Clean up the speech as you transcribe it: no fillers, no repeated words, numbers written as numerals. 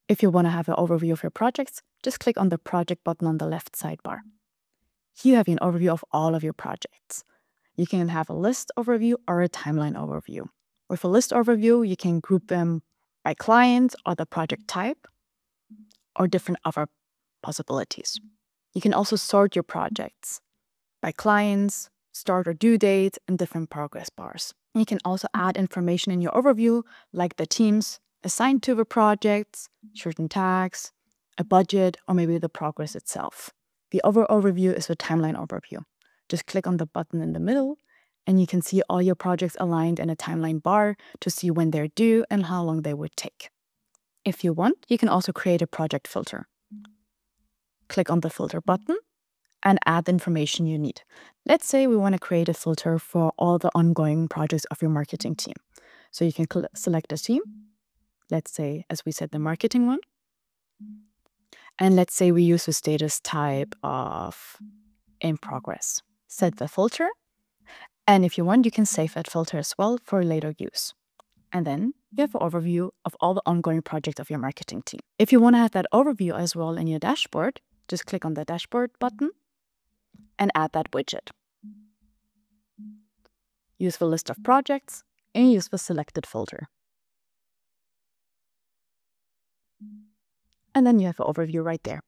If you want to have an overview of your projects, just click on the project button on the left sidebar. Here you have an overview of all of your projects. You can have a list overview or a timeline overview. With a list overview, you can group them by client or the project type or different other possibilities. You can also sort your projects by clients, start or due date, and different progress bars. You can also add information in your overview, like the teams assigned to the projects, certain tags, a budget, or maybe the progress itself. The other overview is the timeline overview. Just click on the button in the middle, and you can see all your projects aligned in a timeline bar to see when they're due and how long they would take. If you want, you can also create a project filter. Click on the filter button and add the information you need. Let's say we want to create a filter for all the ongoing projects of your marketing team. So you can select a team. Let's say, as we said, the marketing one. And let's say we use the status type of in progress. Set the filter. And if you want, you can save that filter as well for later use. And then you have an overview of all the ongoing projects of your marketing team. If you want to have that overview as well in your dashboard, just click on the dashboard button and add that widget. Use the list of projects and use the selected filter. And then you have an overview right there.